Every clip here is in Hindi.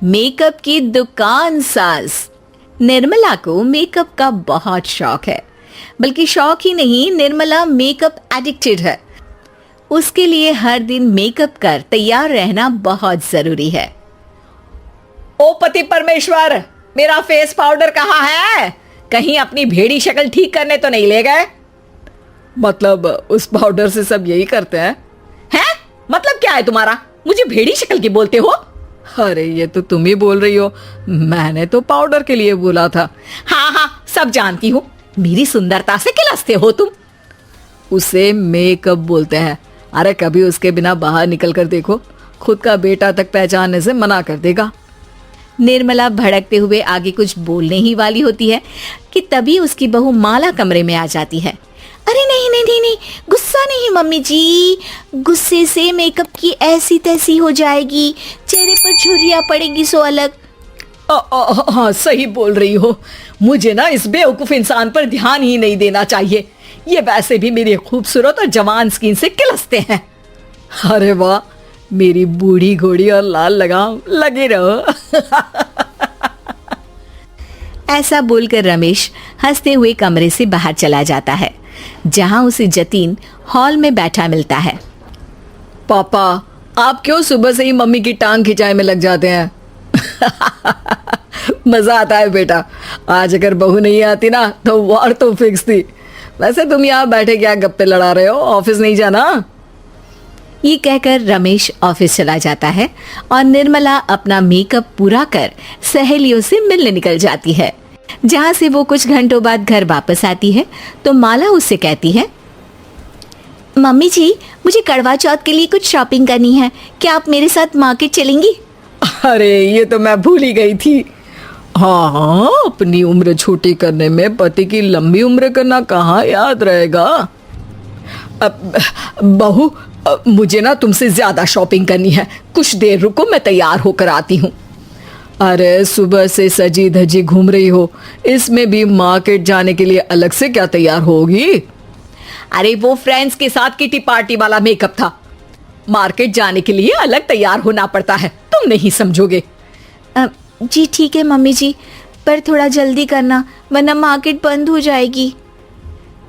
मेकअप की दुकान सास। निर्मला को मेकअप का बहुत शौक है, बल्कि शौक ही नहीं, निर्मला मेकअप एडिक्टेड है। उसके लिए हर दिन मेकअप कर तैयार रहना बहुत जरूरी है। ओ पति परमेश्वर, मेरा फेस पाउडर कहाँ है? कहीं अपनी भेड़ी शक्ल ठीक करने तो नहीं ले गए? मतलब उस पाउडर से सब यही करते हैं? हैं? मतलब क्या है तुम्हारा? मुझे भेड़ी शक्ल की बोलते हो? अरे ये तो तुम ही बोल रही हो, मैंने तो पाउडर के लिए बोला था। हाँ हाँ, सब जानती हूँ, मेरी सुंदरता से किलसते हो तुम। उसे मेकअप बोलते हैं। अरे कभी उसके बिना बाहर निकल कर देखो, खुद का बेटा तक पहचानने से मना कर देगा। निर्मला भड़कते हुए आगे कुछ बोलने ही वाली होती है कि तभी उसकी बहू माला कमरे में आ जाती है। अरे नहीं नहीं नहीं नहीं, गुस्सा नहीं मम्मी जी, गुस्से से मेकअप की ऐसी तैसी हो जाएगी, चेहरे पर झुर्रियां पड़ेगी सो अलग। हाँ सही बोल रही हो, मुझे ना इस बेवकूफ इंसान पर ध्यान ही नहीं देना चाहिए। ये वैसे भी मेरी खूबसूरत और जवान स्किन से किलसते हैं। अरे वाह, मेरी बूढ़ी घोड़ी और लाल लगाम, लगे रहो। ऐसा बोलकर रमेश हंसते हुए कमरे से बाहर चला जाता है, जहां उसे जतीन हॉल में बैठा मिलता है। पापा, आप क्यों सुबह से ही मम्मी की टांग खिंचाई में लग जाते हैं? मजा आता है बेटा। आज अगर बहू नहीं आती ना तो वार तो फिक्स थी। वैसे तुम यहाँ बैठे क्या गप्पे लड़ा रहे हो? ऑफिस नहीं जाना? ये कहकर रमेश ऑफिस चला जाता है और निर्मला अपना मेकअप पूरा कर सहेलियों से मिलने निकल जाती है। जहां से वो कुछ घंटों बाद घर वापस आती है तो माला उससे कहती है, मम्मी जी, मुझे करवा चौथ के लिए कुछ शॉपिंग करनी है, क्या आप मेरे साथ मार्केट चलेंगी? अरे ये तो मैं भूल ही गई थी। हाँ हाँ, अपनी उम्र छोटी करने में पति की लंबी उम्र करना कहाँ याद रहेगा। बहू, मुझे ना तुमसे ज्यादा शॉपिंग करनी है, कुछ देर रुको, मैं तैयार होकर आती हूँ। अरे सुबह से सजी धजी घूम रही हो, इसमें भी मार्केट जाने के लिए अलग से क्या तैयार होगी? अरे वो फ्रेंड्स के साथ किटी पार्टी वाला मेकअप था, मार्केट जाने के लिए अलग तैयार होना पड़ता है, तुम नहीं समझोगे। जी ठीक है मम्मी जी, पर थोड़ा जल्दी करना वरना मार्केट बंद हो जाएगी।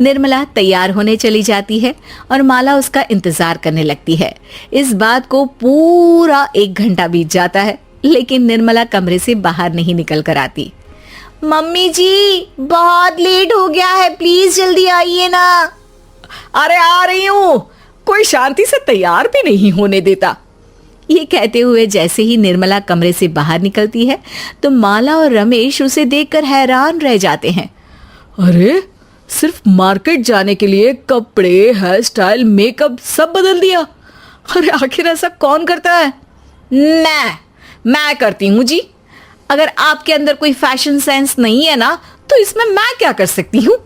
निर्मला तैयार होने चली जाती है और माला उसका इंतजार करने लगती है। इस बात को पूरा 1 घंटा बीत जाता है, लेकिन निर्मला कमरे से बाहर नहीं निकल कर आती। मम्मी जी, बहुत लेट हो गया है, प्लीज जल्दी आइए ना। अरे आ रही हूँ, कोई शांति से तैयार भी नहीं होने देता। ये कहते हुए जैसे ही निर्मला कमरे से बाहर निकलती है तो माला और रमेश उसे देखकर हैरान रह जाते हैं। अरे सिर्फ मार्केट जाने के लिए कपड़े, हेयर स्टाइल, मेकअप सब बदल दिया। अरे आखिर ऐसा कौन करता है? मैं करती हूँ जी। अगर आपके अंदर कोई फैशन सेंस नहीं है ना तो इसमें मैं क्या कर सकती हूँ?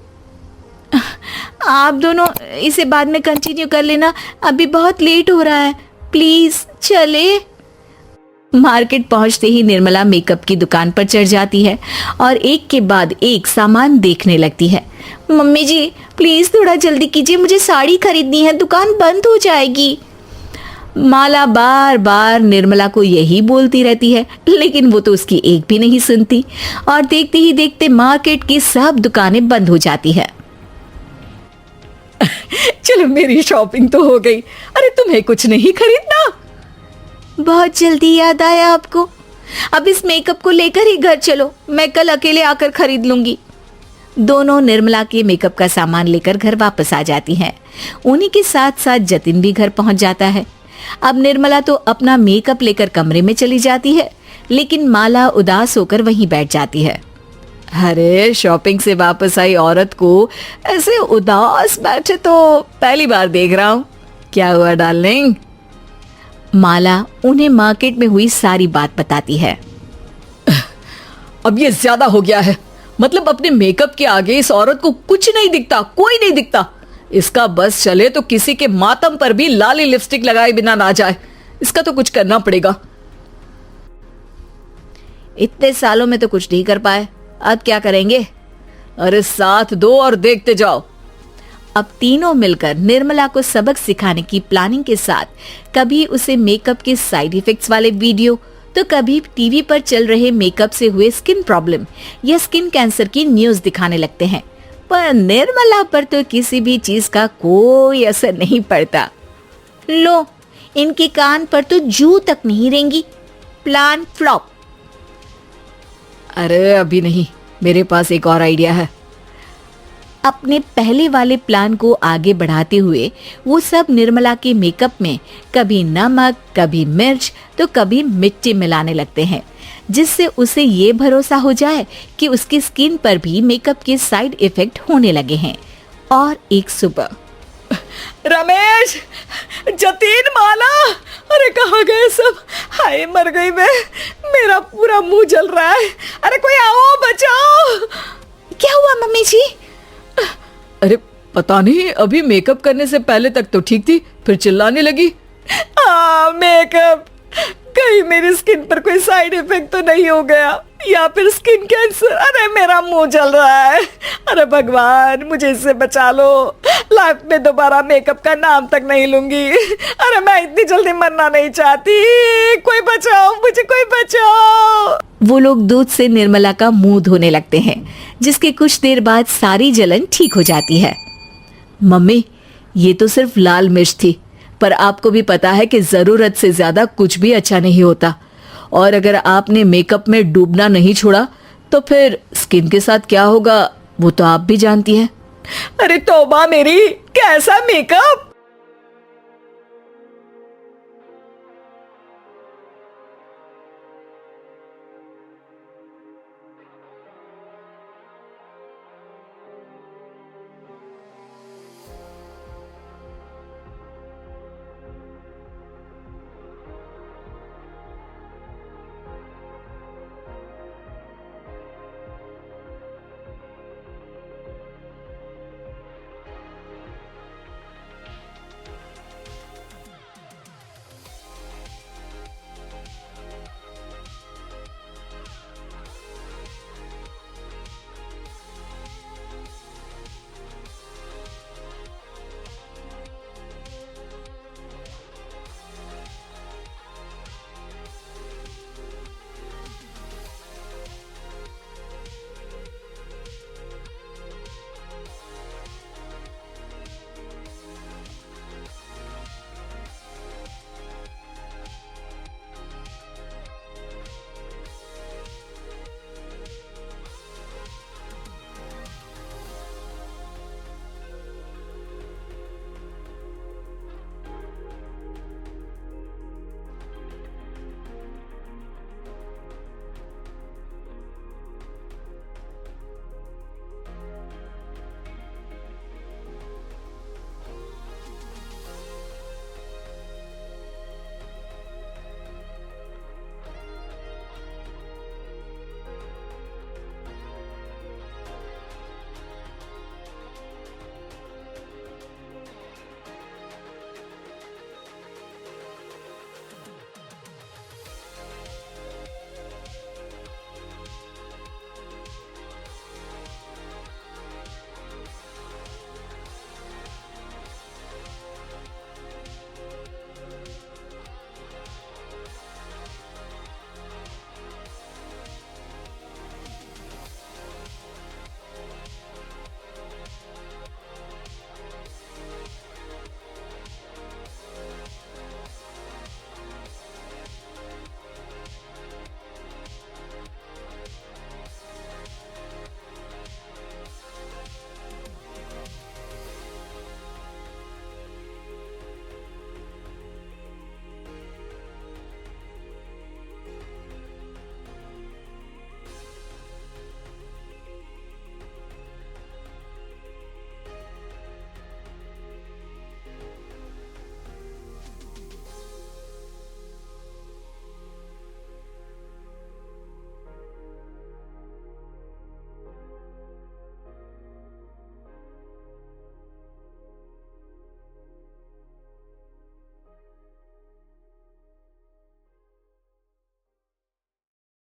आप दोनों इसे बाद में कंटिन्यू कर लेना, अभी बहुत लेट हो रहा है, प्लीज चले। मार्केट पहुंचते ही निर्मला मेकअप की दुकान पर चढ़ जाती है और एक के बाद एक सामान देखने लगती है। मम्मी जी प्लीज थोड़ा जल्दी कीजिए, मुझे साड़ी खरीदनी है, दुकान बंद हो जाएगी। माला बार बार निर्मला को यही बोलती रहती है, लेकिन वो तो उसकी एक भी नहीं सुनती और देखते ही देखते मार्केट की सब दुकानें बंद हो जाती है। चलो मेरी शॉपिंग तो हो गई। अरे तुम्हें कुछ नहीं खरीदना? बहुत जल्दी याद आया आपको? अब इस मेकअप को लेकर ही घर चलो, मैं कल अकेले आकर खरीद लूंगी। दोनों निर्मला के मेकअप का सामान लेकर घर वापस आ जाती हैं। उन्हीं के साथ साथ जतिन भी घर पहुंच जाता है। अब निर्मला तो अपना मेकअप लेकर कमरे में चली जाती है, लेकिन माला उदास होकर वहीं बैठ जाती है। अरे शॉपिंग से वापस आई औरत को ऐसे उदास बैठे तो पहली बार देख रहा हूँ। क्या हुआ डार्लिंग? माला उन्हें मार्केट में हुई सारी बात बताती है। अब ये ज्यादा हो गया है, मतलब अपने मेकअप के आगे इस औरत को कुछ नहीं दिखता, कोई नहीं दिखता। इसका बस चले तो किसी के मातम पर भी लाली लिपस्टिक लगाए बिना ना जाए। इसका तो कुछ करना पड़ेगा। इतने सालों में तो कुछ नहीं कर पाए, अब क्या करेंगे? अरे साथ दो और देखते जाओ। अब तीनों मिलकर निर्मला को सबक सिखाने की प्लानिंग के साथ कभी उसे मेकअप के साइड इफेक्ट्स वाले वीडियो तो कभी टीवी पर चल रहे मेकअप से हुए स्किन प्रॉब्लम या स्किन कैंसर की न्यूज दिखाने लगते हैं। पर निर्मला पर तो किसी भी चीज का कोई असर नहीं पड़ता। लो, इनके कान पर तो जू तक नहीं रेंगी। Plan flop. अरे अभी नहीं, मेरे पास एक और आइडिया है। अपने पहले वाले प्लान को आगे बढ़ाते हुए वो सब निर्मला के मेकअप में कभी नमक, कभी मिर्च तो कभी मिट्टी मिलाने लगते हैं, जिससे उसे ये भरोसा हो जाए कि उसकी स्किन पर भी मेकअप के साइड इफेक्ट होने लगे हैं। और एक सुबह, रमेश, जतीन, माला, अरे कहाँ गए सब? हाय मर गई मैं, मेरा पूरा मुंह जल रहा है। अरे कोई आओ, बचाओ। क्या हुआ मम्मी जी? अरे पता नहीं, अभी मेकअप करने से पहले तक तो ठीक थी, फिर चिल्लाने लगी। मेकअप, कहीं मेरी स्किन पर कोई साइड इफेक्ट तो नहीं हो गया, या फिर स्किन कैंसर। अरे मेरा मुंह जल रहा है। अरे भगवान, मुझे इससे बचा लो। लाइफ में दोबारा मेकअप का नाम तक नहीं लूंगी। अरे मैं इतनी जल्दी मरना नहीं चाहती। कोई बचाओ मुझे, कोई बचाओ। वो लोग दूध से निर्मला का मुंह धोने लगते हैं, जिसके कुछ देर बाद सारी जलन ठीक हो जाती है। मम्मी, ये तो सिर्फ लाल मिर्च थी, पर आपको भी पता है कि जरूरत से ज्यादा कुछ भी अच्छा नहीं होता। और अगर आपने मेकअप में डूबना नहीं छोड़ा तो फिर स्किन के साथ क्या होगा वो तो आप भी जानती हैं। अरे तौबा मेरी, कैसा मेकअप!